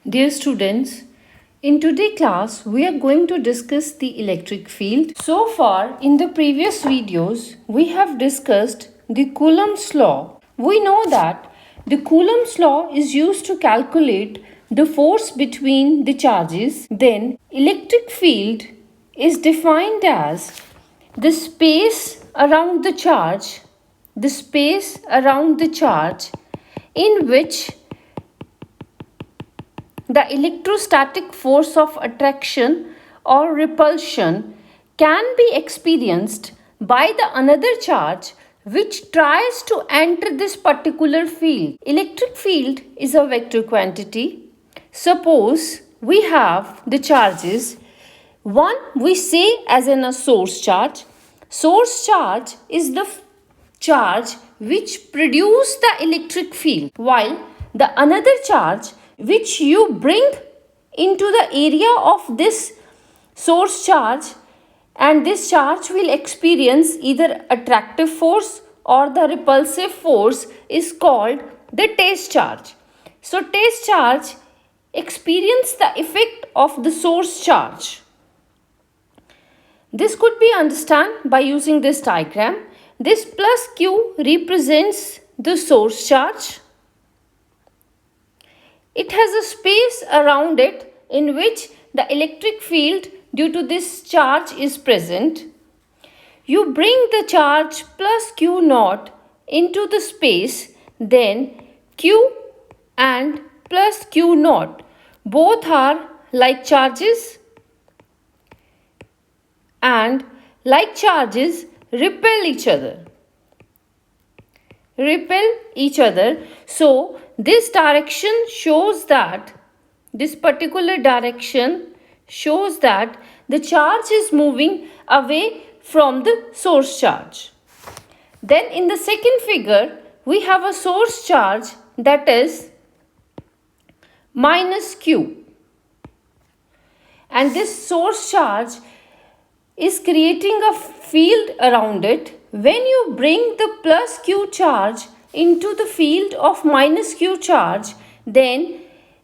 Dear students, in today's class we are going to discuss the electric field. So far in the previous videos we have discussed the Coulomb's law. We know that the Coulomb's law is used to calculate the force between the charges. Then electric field is defined as the space around the charge in which the electrostatic force of attraction or repulsion can be experienced by the another charge which tries to enter this particular field. Electric field is a vector quantity. Suppose we have the charges. One we say as a source charge. Source charge is the charge which produce the electric field, while the another charge which you bring into the area of this source charge, and this charge will experience either attractive force or the repulsive force, is called the test charge. So test charge experience the effect of the source charge. This could be understood by using this diagram. This plus Q represents the source charge. It has a space around it in which the electric field due to this charge is present. You bring the charge plus Q naught into the space, then Q and plus Q naught both are like charges, and like charges repel each other. So this direction shows that this particular direction shows that the charge is moving away from the source charge. Then in the second figure we have a source charge, that is minus Q, and this source charge is creating a field around it. When you bring the plus Q charge into the field of minus Q charge, then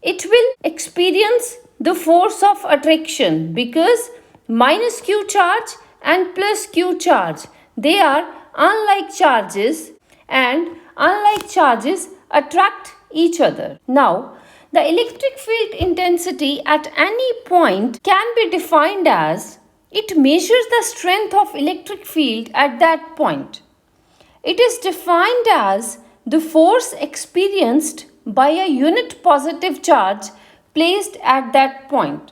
it will experience the force of attraction, because minus Q charge and plus Q charge, they are unlike charges, and unlike charges attract each other. Now, the electric field intensity at any point can be defined as it measures the strength of electric field at that point. It is defined as the force experienced by a unit positive charge placed at that point.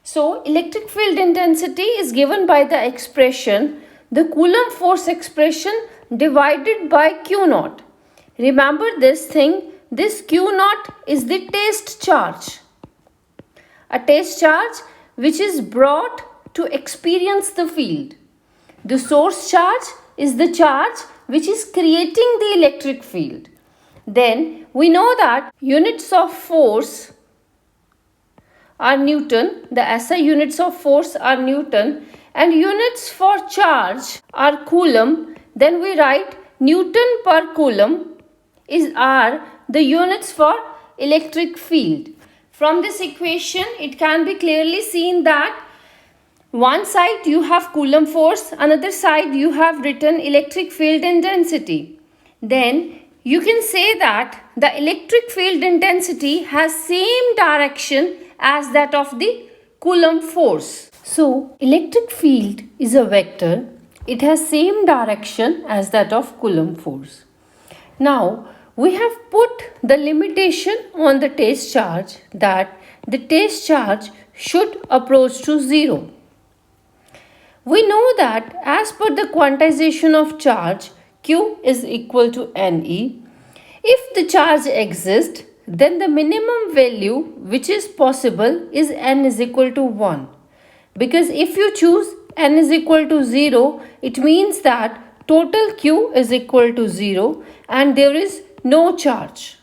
So, electric field intensity is given by the expression, the Coulomb force expression divided by Q naught. Remember this thing, this Q naught is the test charge. A test charge which is brought to experience the field. The source charge is the charge which is creating the electric field. Then we know that units of force are Newton, the SI units of force are Newton, and units for charge are Coulomb. Then we write Newton per Coulomb are the units for electric field. From this equation it can be clearly seen that one side you have Coulomb force, another side you have written electric field intensity. Then you can say that the electric field intensity has same direction as that of the Coulomb force. So electric field is a vector. It has same direction as that of Coulomb force. Now we have put the limitation on the test charge that the test charge should approach to 0. We know that as per the quantization of charge, Q is equal to Ne. If the charge exists, then the minimum value which is possible is N is equal to 1. Because if you choose N is equal to 0, it means that total Q is equal to 0 and there is no charge.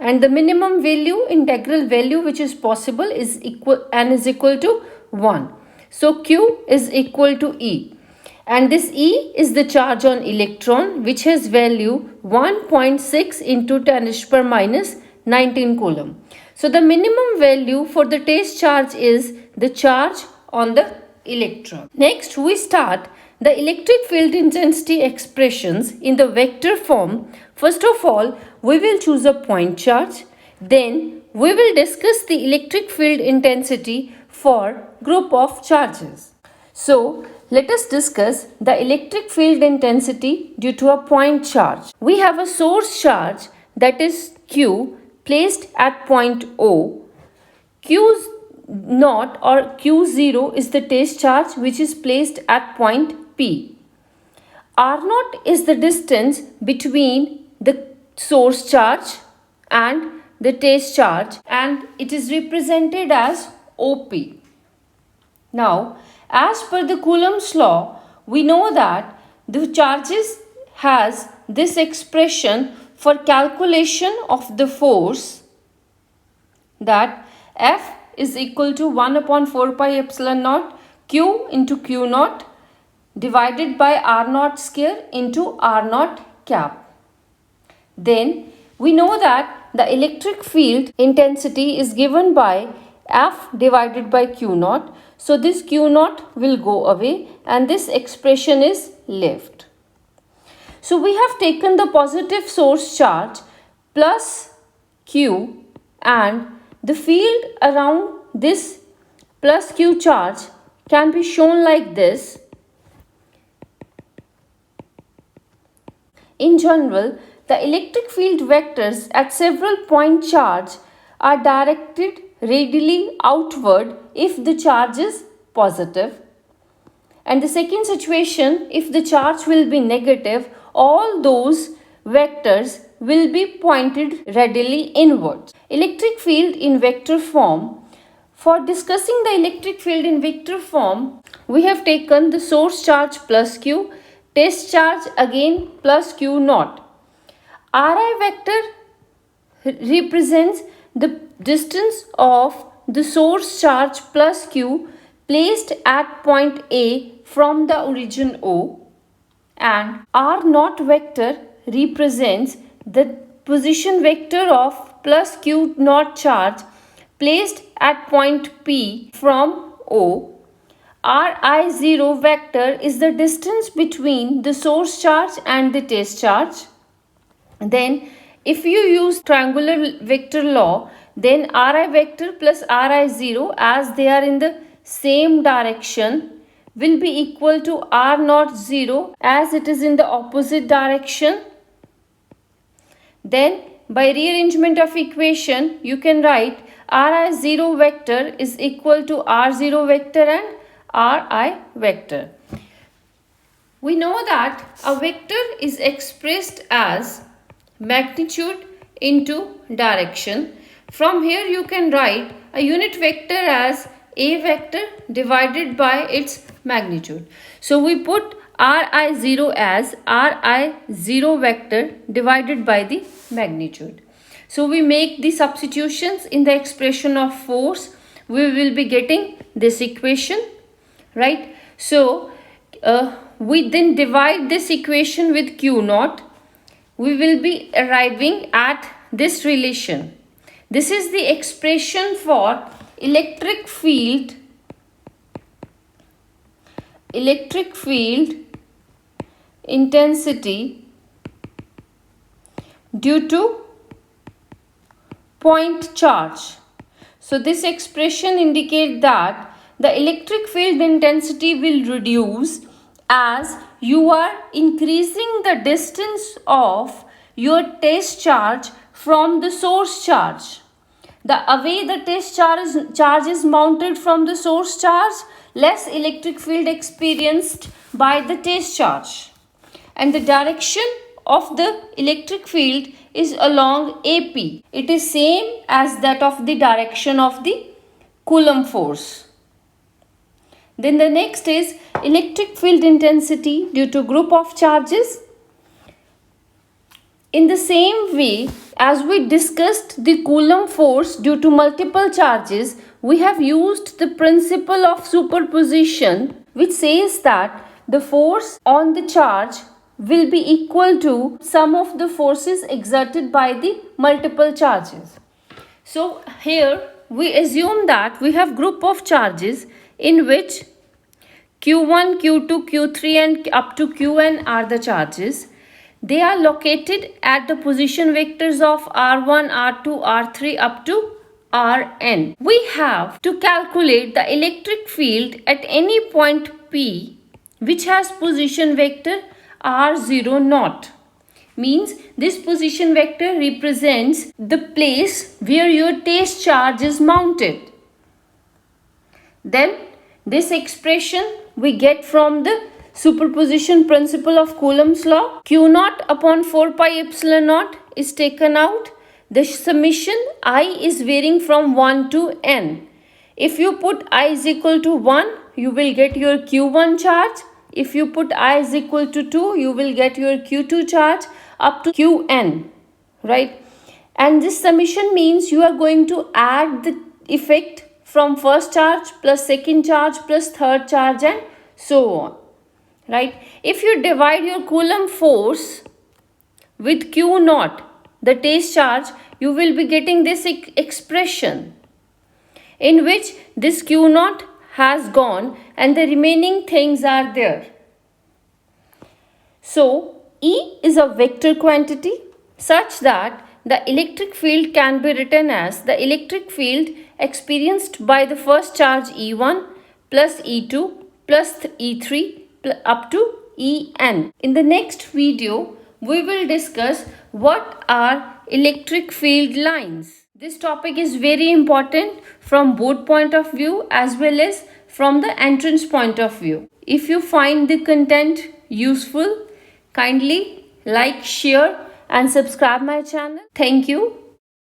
And the minimum value, integral value which is possible is N is equal to 1. So Q is equal to E, and this E is the charge on electron which has value 1.6 into 10 raised power minus 19 coulomb. So the minimum value for the test charge is the charge on the electron. Next, we start the electric field intensity expressions in the vector form. First of all, we will choose a point charge. Then we will discuss the electric field intensity for group of charges. So let us discuss the electric field intensity due to a point charge. We have a source charge, that is Q, placed at point O. Q naught or Q0 is the test charge which is placed at point P. R naught is the distance between the source charge and the test charge, and it is represented as OP. Now, as per the Coulomb's law, we know that the charges has this expression for calculation of the force, that F is equal to 1 upon 4 pi epsilon naught Q into Q naught divided by R naught square into R naught cap. Then we know that the electric field intensity is given by F divided by Q naught. So this Q naught will go away and this expression is left. So we have taken the positive source charge plus Q, and the field around this plus Q charge can be shown like this. In general, the electric field vectors at several point charge are directed radially outward if the charge is positive. And the second situation, if the charge will be negative, all those vectors will be pointed radially inwards. Electric field in vector form. For discussing the electric field in vector form, we have taken the source charge plus Q, test charge again plus Q naught. Ri vector represents the distance of the source charge plus Q placed at point A from the origin O, and R naught vector represents the position vector of plus Q naught charge placed at point P from O. Ri0 vector is the distance between the source charge and the test charge. Then if you use triangular vector law, then Ri vector plus Ri0, as they are in the same direction, will be equal to R naught 0 as it is in the opposite direction. Then by rearrangement of equation, you can write Ri0 vector is equal to R0 vector and Ri vector. We know that a vector is expressed as magnitude into direction. From here you can write a unit vector as A vector divided by its magnitude. So we put Ri0 as Ri0 vector divided by the magnitude. So we make the substitutions in the expression of force. We will be getting this equation, right? So we then divide this equation with Q naught. We will be arriving at this relation. This is the expression for electric field intensity due to point charge. So this expression indicates that the electric field intensity will reduce as you are increasing the distance of your test charge from the source charge. The away the test charge is mounted from the source charge, less electric field experienced by the test charge. And the direction of the electric field is along AP. It is same as that of the direction of the Coulomb force. Then the next is electric field intensity due to group of charges. In the same way as we discussed the Coulomb force due to multiple charges, we have used the principle of superposition, which says that the force on the charge will be equal to sum of the forces exerted by the multiple charges. So here we assume that we have group of charges in which Q1, Q2, Q3 and up to Qn are the charges. They are located at the position vectors of R1, R2, R3 up to Rn. We have to calculate the electric field at any point P which has position vector R0 naught. Means this position vector represents the place where your test charge is mounted. Then this expression we get from the superposition principle of Coulomb's law. Q naught upon 4 pi epsilon naught is taken out. The summation I is varying from 1 to n. If you put I is equal to 1, you will get your Q1 charge. If you put I is equal to 2, you will get your Q2 charge up to Qn, right? And this summation means you are going to add the effect from first charge plus second charge plus third charge and so on, right? If you divide your Coulomb force with Q naught, the test charge, you will be getting this expression in which this Q naught has gone and the remaining things are there. So E is a vector quantity such that the electric field can be written as the electric field experienced by the first charge E1 plus E2 plus E3 up to En. In the next video, we will discuss what are electric field lines. This topic is very important from board point of view as well as from the entrance point of view. If you find the content useful, kindly like, share and subscribe my channel. Thank you.